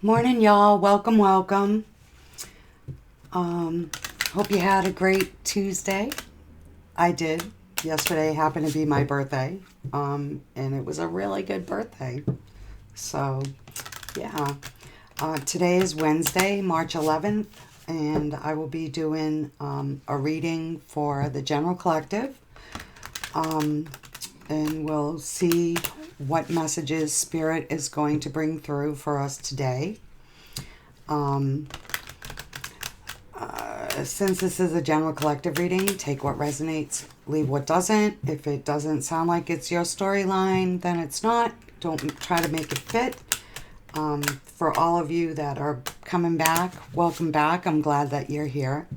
Morning, y'all. Welcome, welcome. Hope you had a great Tuesday. I did. Yesterday happened to be my birthday, and it was a really good birthday. So, yeah. Today is Wednesday, March 11th, and I will be doing a reading for the General Collective, and we'll see what messages Spirit is going to bring through for us today. Since this is a general collective reading, take what resonates, leave what doesn't. If it doesn't sound like it's your storyline, then it's not. Don't try to make it fit. For all of you that are coming back, welcome back. I'm glad that you're here.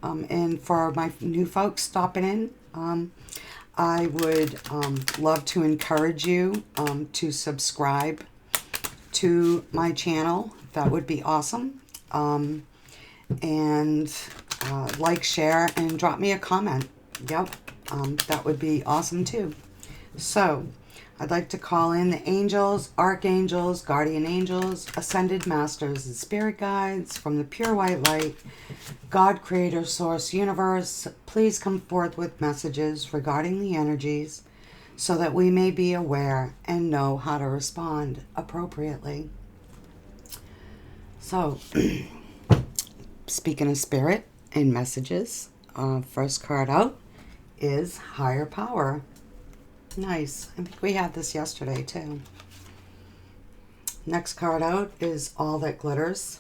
And for my new folks stopping in, I would love to encourage you to subscribe to my channel. That would be awesome. And like, share, and drop me a comment. Yep, that would be awesome too. So, I'd like to call in the angels, archangels, guardian angels, ascended masters, and spirit guides from the pure white light, God, creator, source, universe. Please come forth with messages regarding the energies so that we may be aware and know how to respond appropriately. So, speaking of spirit and messages, first card out is higher power. Nice. I think we had this yesterday too. Next card out is all that glitters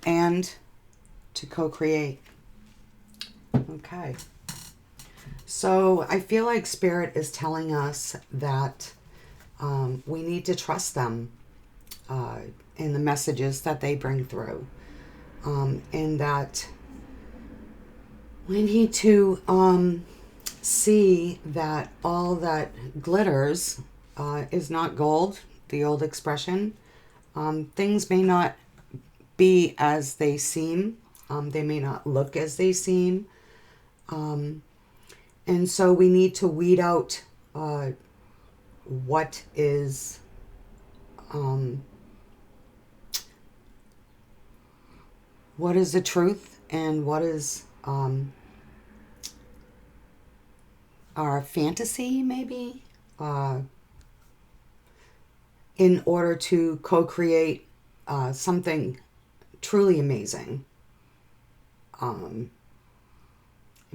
and to co-create. Okay. So I feel like Spirit is telling us that we need to trust them in the messages that they bring through. And that we need to see that all that glitters is not gold, the old expression. Things may not be as they seem. They may not look as they seem. And so we need to weed out what is the truth and what is our fantasy, maybe, in order to co-create something truly amazing.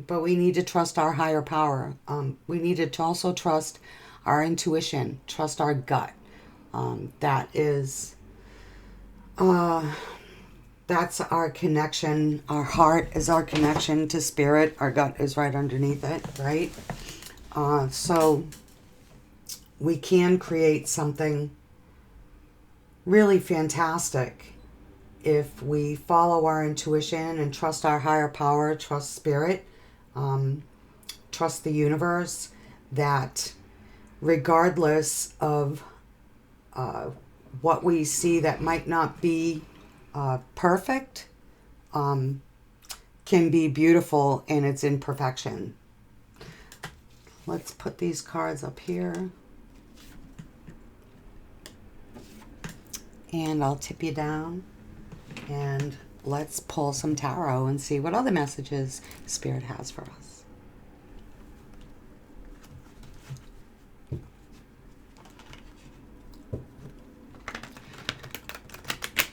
But we need to trust our higher power. We need to also trust our intuition, trust our gut. That is... that's our connection. Our heart is our connection to spirit. Our gut is right underneath it, right? So we can create something really fantastic if we follow our intuition and trust our higher power, trust spirit, trust the universe, that regardless of what we see that might not be perfect, can be beautiful in its imperfection. Let's put these cards up here. And I'll tip you down. And let's pull some tarot and see what other messages Spirit has for us.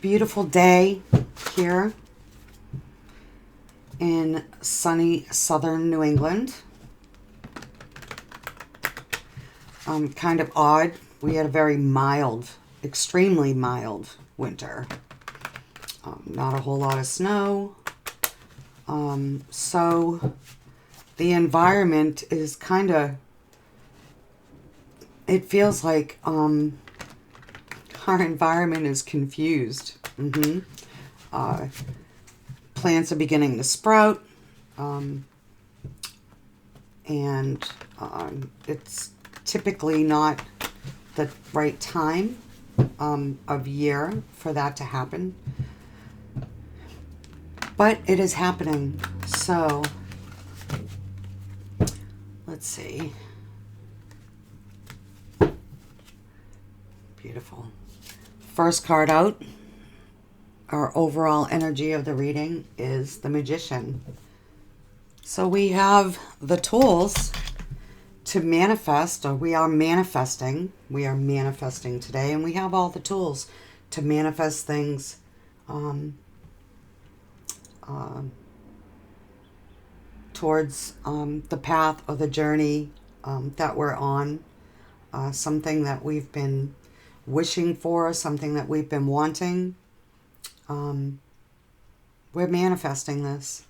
Beautiful day here in sunny southern New England. Kind of odd. We had a very mild, extremely mild winter. Not a whole lot of snow. So the environment is kind of, it feels like our environment is confused. Plants are beginning to sprout, and it's typically not the right time of year for that to happen, but it is happening. So let's see. Beautiful. First card out, our overall energy of the reading is the Magician. So we have the tools to manifest, or we are manifesting. We are manifesting today, and we have all the tools to manifest things towards the path or the journey that we're on, something that we've been wishing for, something that we've been wanting. We're manifesting this.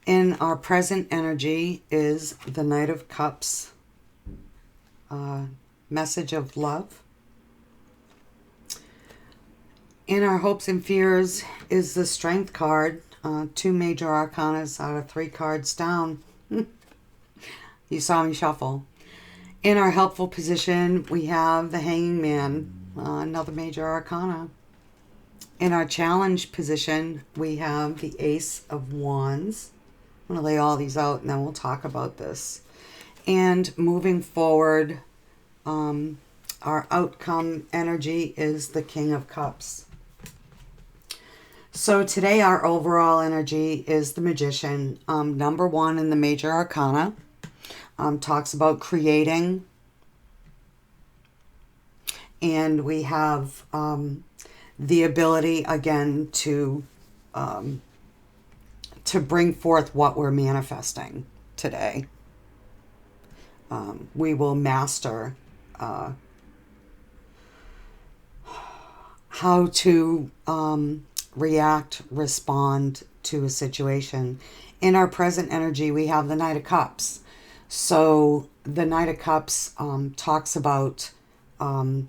In our present energy is the Knight of Cups, message of love. In our hopes and fears is the Strength card, 2 major arcanas out of 3 cards down. You saw me shuffle. In our helpful position, we have the Hanging Man, another major arcana. In our challenge position, we have the Ace of Wands. I'm going to lay all these out and then we'll talk about this. And moving forward, our outcome energy is the King of Cups. So today our overall energy is the Magician. Number 1 in the major arcana. Talks about creating. And we have the ability, again, to bring forth what we're manifesting today. We will master how to react, respond to a situation. In our present energy, we have the Knight of Cups. So the Knight of Cups talks about a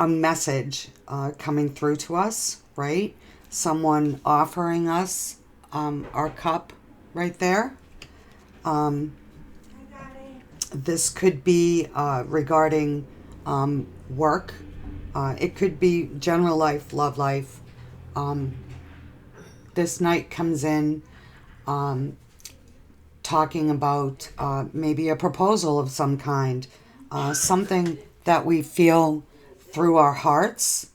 message coming through to us, right? Someone offering us our cup right there. This could be regarding work. It could be general life, love life. This Knight comes in talking about maybe a proposal of some kind, something that we feel through our hearts,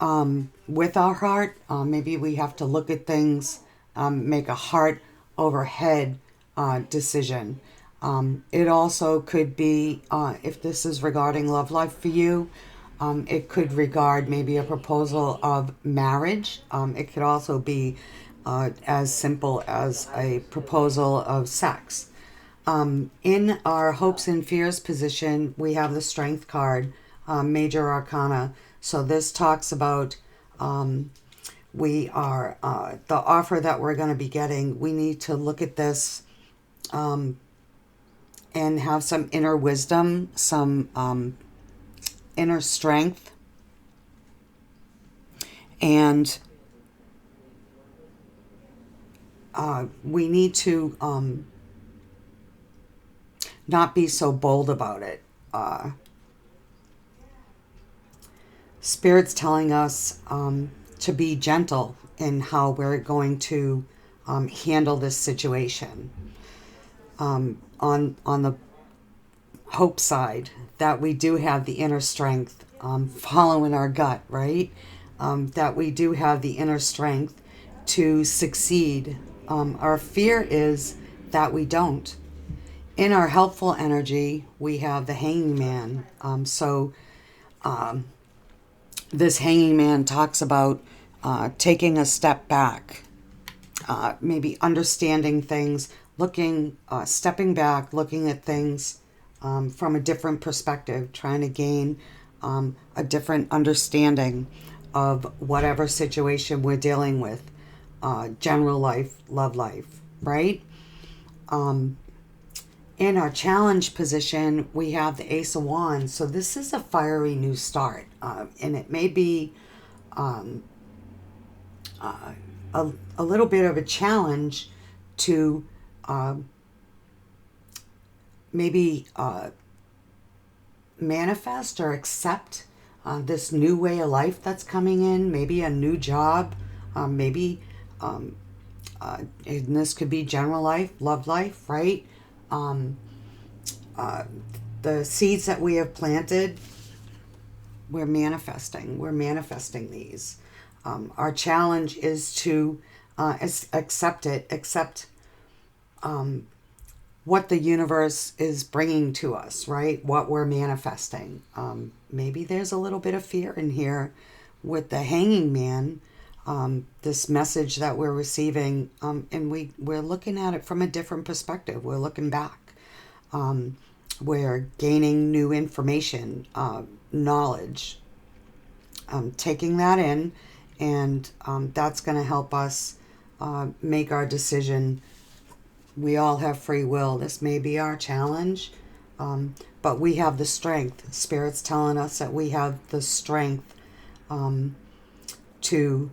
with our heart. Maybe we have to look at things, make a heart over head decision. It also could be, if this is regarding love life for you, it could regard maybe a proposal of marriage. It could also be as simple as a proposal of sex. In our hopes and fears position, we have the Strength card, major arcana. So this talks about we are the offer that we're going to be getting. We need to look at this and have some inner wisdom, some inner strength, and we need to not be so bold about it. Spirit's telling us to be gentle in how we're going to handle this situation. On the hope side, that we do have the inner strength, following our gut, right? That we do have the inner strength to succeed. Our fear is that we don't. In our helpful energy, we have the Hanging Man. This Hanging Man talks about taking a step back, maybe understanding things, stepping back, looking at things from a different perspective, trying to gain a different understanding of whatever situation we're dealing with, general life, love life, right? In our challenge position, we have the Ace of Wands. So this is a fiery new start, and it may be a little bit of a challenge to maybe manifest or accept this new way of life that's coming in, maybe a new job, maybe, and this could be general life, love life, right? The seeds that we have planted we're manifesting. We're manifesting these. Our challenge is to accept it, accept what the universe is bringing to us, right? What we're manifesting. Maybe there's a little bit of fear in here with the Hanging Man, this message that we're receiving, and we're looking at it from a different perspective. We're looking back. We're gaining new information, knowledge, taking that in, and that's going to help us make our decision. We all have free will. This may be our challenge, but we have the strength. Spirit's telling us that we have the strength to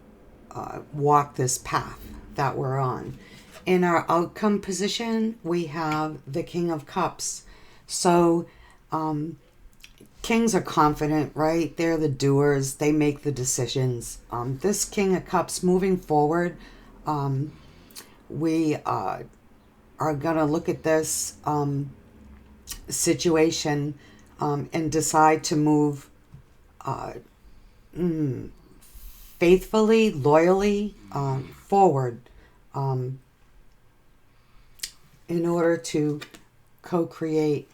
walk this path that we're on. In our outcome position, we have the King of Cups. So kings are confident, right? They're the doers. They make the decisions. This King of Cups, moving forward, we are going to look at this situation and decide to move faithfully, loyally forward in order to co-create,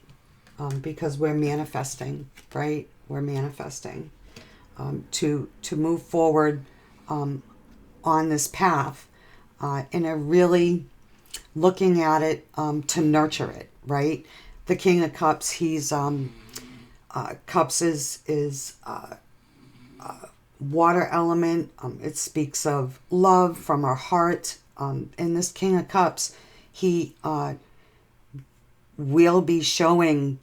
because we're manifesting, right? We're manifesting to move forward on this path in a really looking at it to nurture it, right? The King of Cups, he's Cups is water element. It speaks of love from our heart. In this King of Cups, he will be showing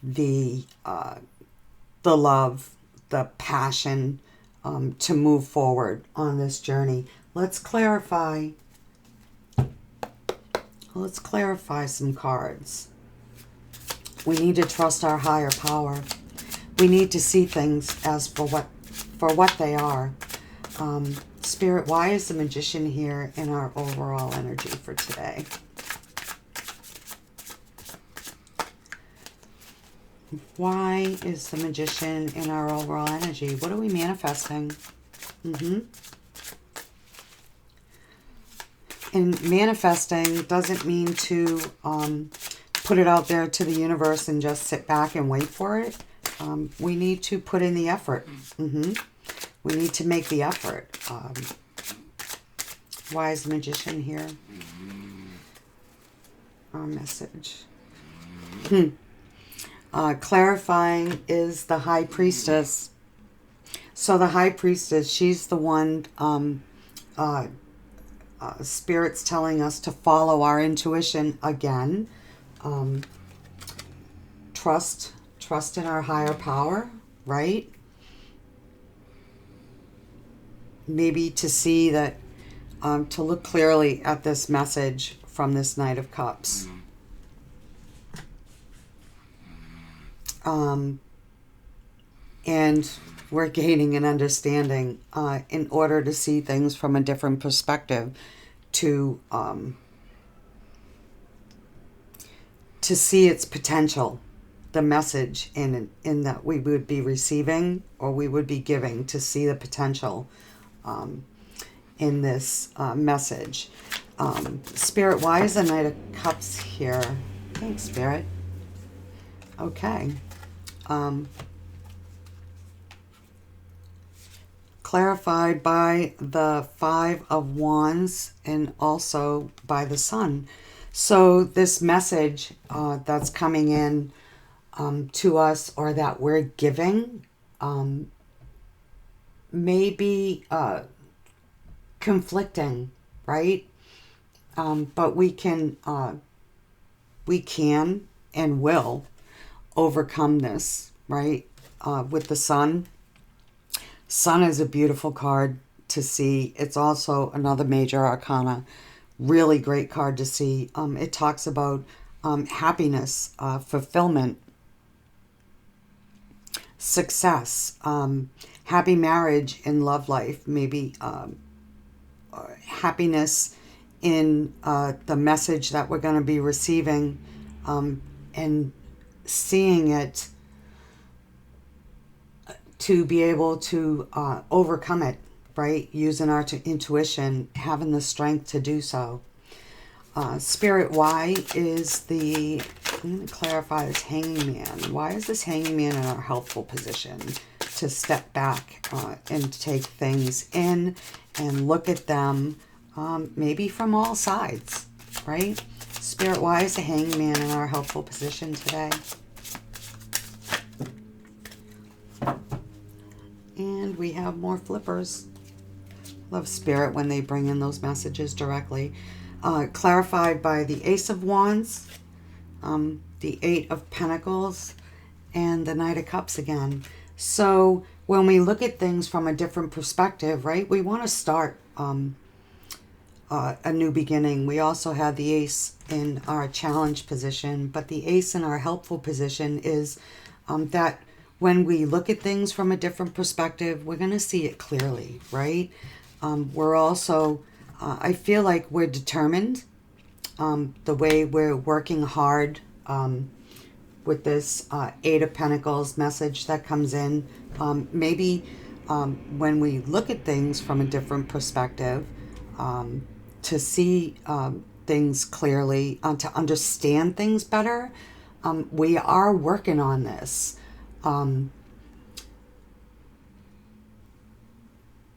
the love, the passion to move forward on this journey. Let's clarify some cards. We need to trust our higher power. We need to see things as for what they are. Spirit, why is the Magician here in our overall energy for today? Why is the Magician in our overall energy? What are we manifesting? And manifesting doesn't mean to put it out there to the universe and just sit back and wait for it. We need to put in the effort. We need to make the effort. Why is the Magician here? Our message. Clarifying is the High Priestess. So the High Priestess, she's the one Spirit's telling us to follow our intuition again. Trust in our higher power, right? Maybe to see that, to look clearly at this message from this Knight of Cups. And we're gaining an understanding in order to see things from a different perspective, to see its potential, the message in that we would be receiving or we would be giving, to see the potential in this message. Spirit, why is the Knight of Cups here? Thanks, Spirit. Okay. Clarified by the Five of Wands and also by the Sun. So this message that's coming in to us, or that we're giving, may be conflicting, right? But we can and will overcome this, right? With the Sun. Sun is a beautiful card to see. It's also another major arcana. Really great card to see. It talks about happiness, fulfillment, success, happy marriage and love life, maybe happiness in the message that we're going to be receiving, and seeing it to be able to overcome it, right? Using our intuition, having the strength to do so. Spirit, why is I'm going to clarify this Hanging Man. Why is this Hanging Man in our helpful position to step back and take things in and look at them maybe from all sides, right? Spirit, why is the Hanging Man in our helpful position today? And we have more flippers. Love Spirit when they bring in those messages directly. Clarified by the Ace of Wands, the Eight of Pentacles, and the Knight of Cups again. So when we look at things from a different perspective, right, we want to start a new beginning. We also have the Ace in our challenge position, but the Ace in our helpful position is that when we look at things from a different perspective, we're going to see it clearly, right? We're also, I feel like we're determined. The way we're working hard with this Eight of Pentacles message that comes in, maybe when we look at things from a different perspective, to see things clearly, to understand things better, we are working on this.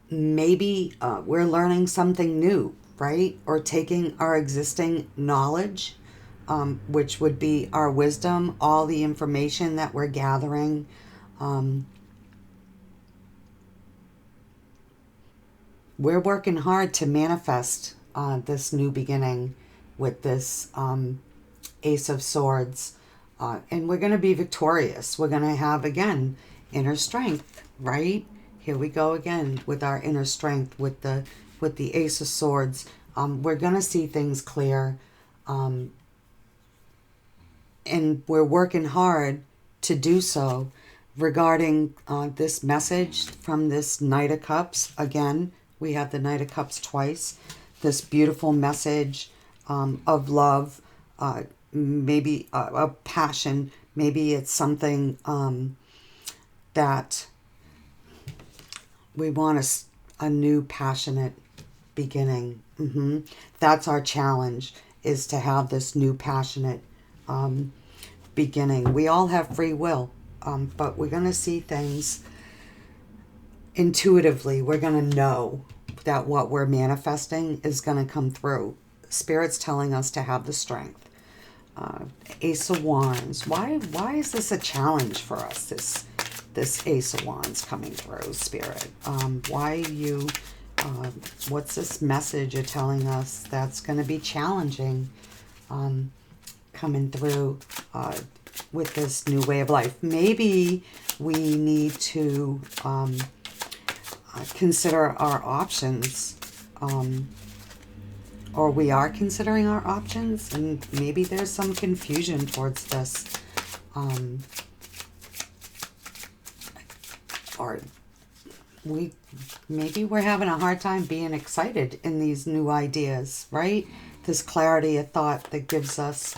Maybe we're learning something new, right? Or taking our existing knowledge, which would be our wisdom, all the information that we're gathering. We're working hard to manifest this new beginning with this Ace of Swords. And we're going to be victorious. We're going to have, again, inner strength, right? Here we go again with our inner strength with the Ace of Swords. We're going to see things clear. And we're working hard to do so regarding this message from this Knight of Cups. Again, we have the Knight of Cups twice. This beautiful message of love, maybe a passion. Maybe it's something that we want a new passionate beginning. That's our challenge, is to have this new passionate beginning. We all have free will, but we're going to see things intuitively. We're going to know that what we're manifesting is going to come through. Spirit's telling us to have the strength. Ace of Wands. Why is this a challenge for us? This Ace of Wands coming through, Spirit. What's this message you're telling us that's going to be challenging coming through with this new way of life? Maybe we need to consider our options, or we are considering our options, and maybe there's some confusion towards this, or maybe we're having a hard time being excited in these new ideas, right? This clarity of thought that gives us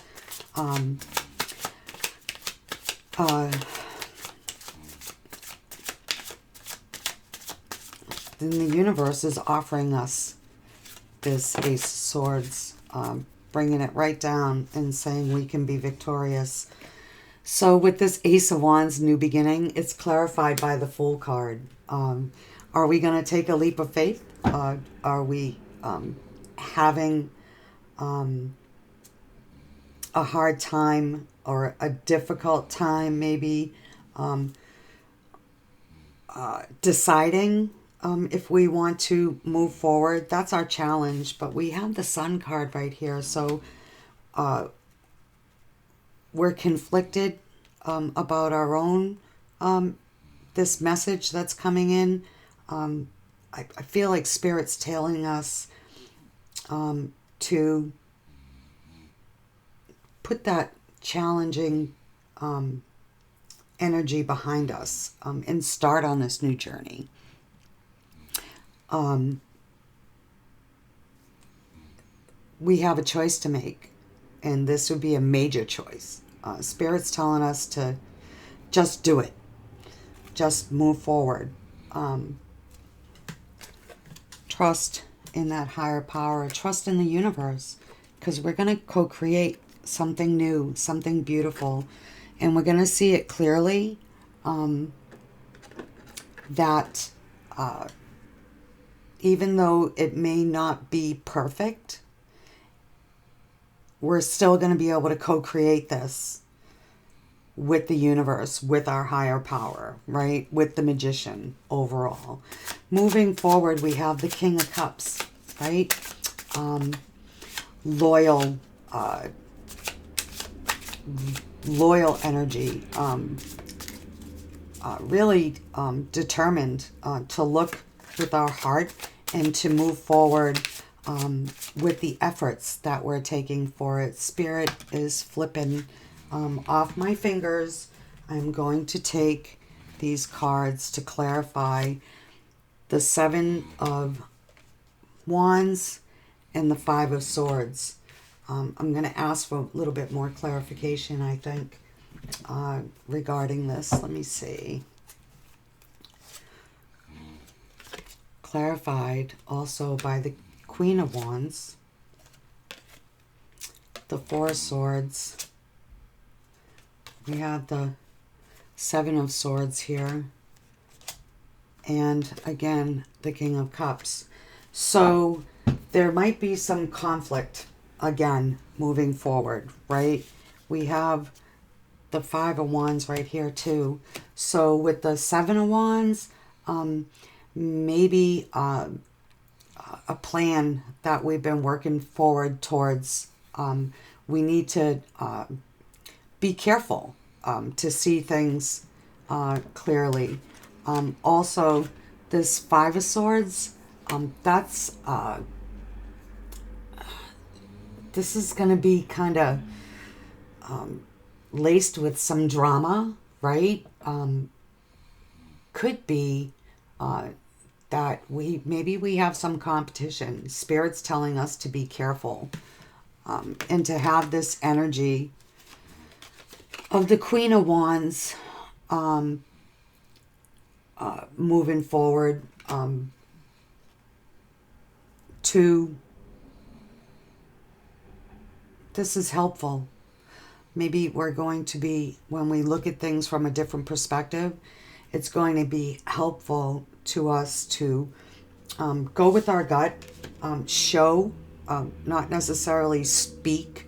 then the universe is offering us this Ace of Swords, bringing it right down and saying we can be victorious. So with this Ace of Wands new beginning, it's clarified by the Fool card. Are we going to take a leap of faith? Are we having a hard time or a difficult time maybe deciding if we want to move forward? That's our challenge. But we have the Sun card right here. So we're conflicted about our own, this message that's coming in. I feel like Spirit's telling us to put that challenging energy behind us and start on this new journey. We have a choice to make, and this would be a major choice. Spirit's telling us to just do it. just move forward. Trust in that higher power. Trust in the universe. Because we're going to co-create something new, something beautiful. And we're going to see it clearly that even though it may not be perfect, we're still going to be able to co-create this with the universe, with our higher power, right? With the magician overall. Moving forward, we have the King of Cups, right? Loyal energy, really determined to look with our heart and to move forward with the efforts that we're taking for it. Spirit is flipping off my fingers. I'm going to take these cards to clarify the Seven of Wands and the Five of Swords. I'm going to ask for a little bit more clarification, I think, regarding this. Let me see. Clarified also by the Queen of Wands, the Four of Swords. We have the Seven of Swords here. And again, the King of Cups. So there might be some conflict again moving forward, right? We have the Five of Wands right here too. So with the Seven of Wands, maybe a plan that we've been working forward towards. We need to be careful to see things clearly. Also, this Five of Swords, this is going to be kind of laced with some drama, right? Could be that maybe we have some competition. Spirit's telling us to be careful and to have this energy of the Queen of Wands moving forward this is helpful. Maybe we're going to be, when we look at things from a different perspective, it's going to be helpful to us to go with our gut, show, not necessarily speak.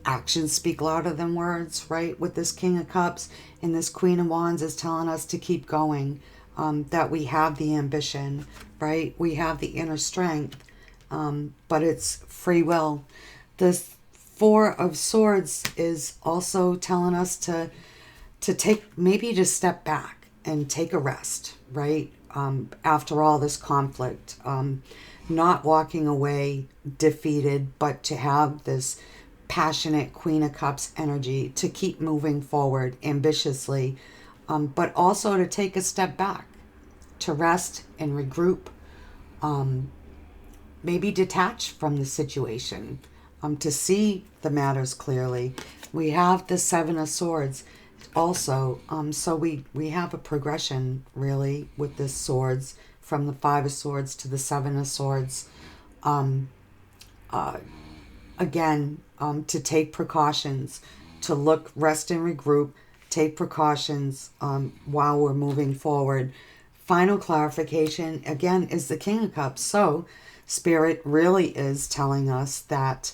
Actions speak louder than words, right? With this King of Cups and this Queen of Wands is telling us to keep going, that we have the ambition, right? We have the inner strength, but it's free will. This Four of Swords is also telling us to take, maybe to step back and take a rest, right? After all this conflict, not walking away defeated, but to have this passionate Queen of Cups energy to keep moving forward ambitiously, but also to take a step back, to rest and regroup, maybe detach from the situation, to see the matters clearly. We have the Seven of Swords also, so we have a progression really with this swords, from the Five of Swords to the Seven of Swords. Again, to take precautions, to look, rest and regroup, take precautions while we're moving forward. Final clarification, again, is the King of Cups. So Spirit really is telling us that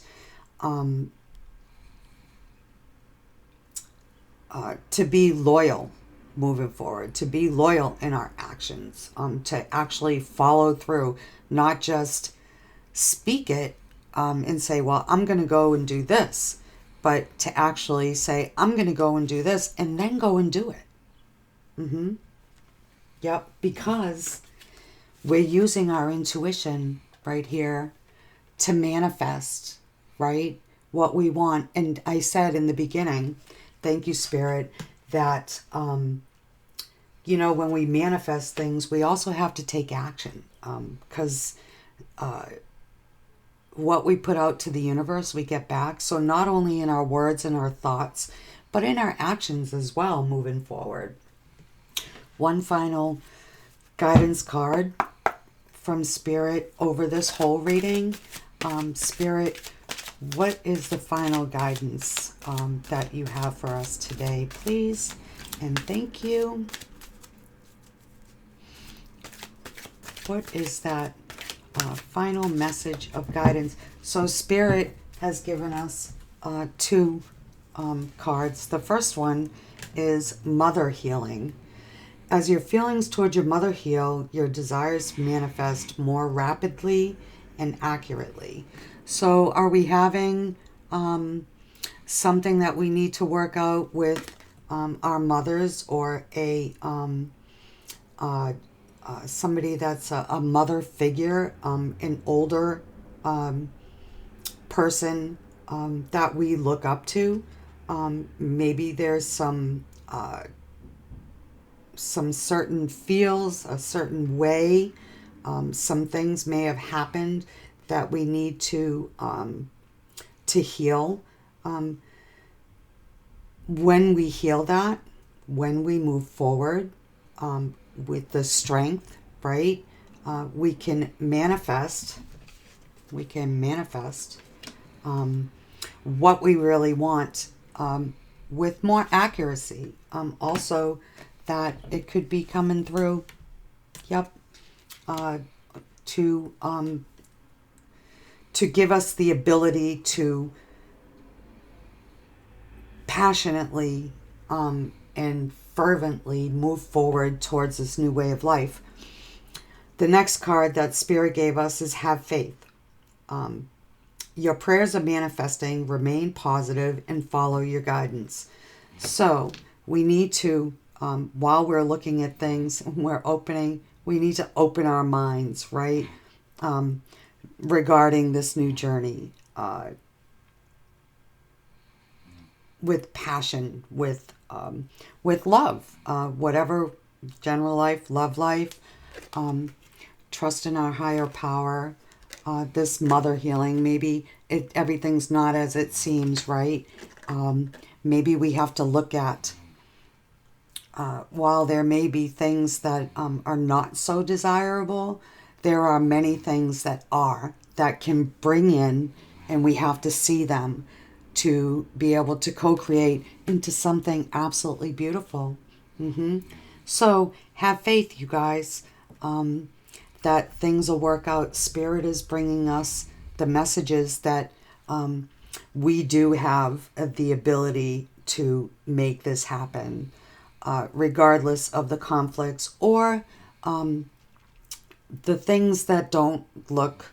to be loyal moving forward, to be loyal in our actions, to actually follow through, not just speak it and say, well, I'm going to go and do this, but to actually say, I'm going to go and do this, and then go and do it. Yep, because we're using our intuition right here to manifest, right, what we want. And I said in the beginning, thank you, Spirit, that, you know, when we manifest things, we also have to take action, because what we put out to the universe, we get back. So not only in our words and our thoughts, but in our actions as well, moving forward. one final guidance card from Spirit over this whole reading. Spirit, what is the final guidance that you have for us today, please? And thank you. What is that final message of guidance? So Spirit has given us two cards. The first one is Mother Healing. As your feelings towards your mother heal, your desires manifest more rapidly and accurately. So are we having something that we need to work out with our mothers, or somebody that's a mother figure, an older person that we look up to? Maybe there's some certain feels, a certain way. Some things may have happened that we need to heal. When we heal that, when we move forward with the strength, right, we can manifest. We can manifest what we really want with more accuracy. Also, that it could be coming through, to give us the ability to passionately and fervently move forward towards this new way of life. The next card that Spirit gave us is Have Faith. Your prayers are manifesting, remain positive, and follow your guidance. So we need to, while we're looking at things, we need to open our minds, right? Regarding this new journey, with passion, with love, whatever, general life, love life, trust in our higher power, this mother healing. Maybe everything's not as it seems, right? Maybe we have to look at, while there may be things that are not so desirable, there are many things that can bring in, and we have to see them to be able to co-create into something absolutely beautiful. So have faith, you guys, that things will work out. Spirit is bringing us the messages that we do have the ability to make this happen, regardless of the conflicts or the things that don't look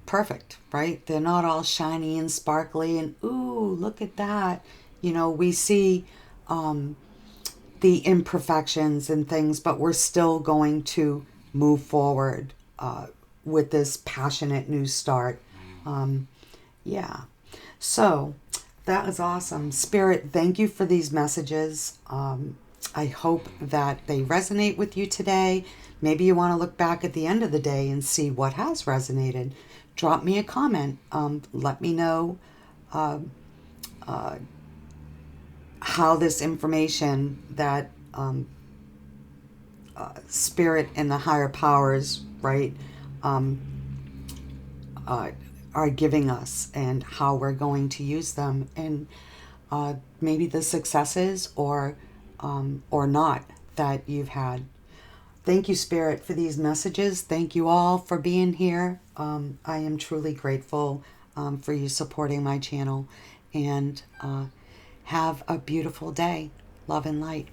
perfect, right? They're not all shiny and sparkly and, ooh, look at that. We see the imperfections and things, but we're still going to move forward with this passionate new start. So that was awesome. Spirit, thank you for these messages. I hope that they resonate with you today. Maybe you want to look back at the end of the day and see what has resonated. Drop me a comment. Let me know how this information that Spirit and the higher powers, right, are giving us, and how we're going to use them, and maybe the successes or not that you've had. Thank you, Spirit, for these messages. Thank you all for being here. I am truly grateful for you supporting my channel, and have a beautiful day. Love and light.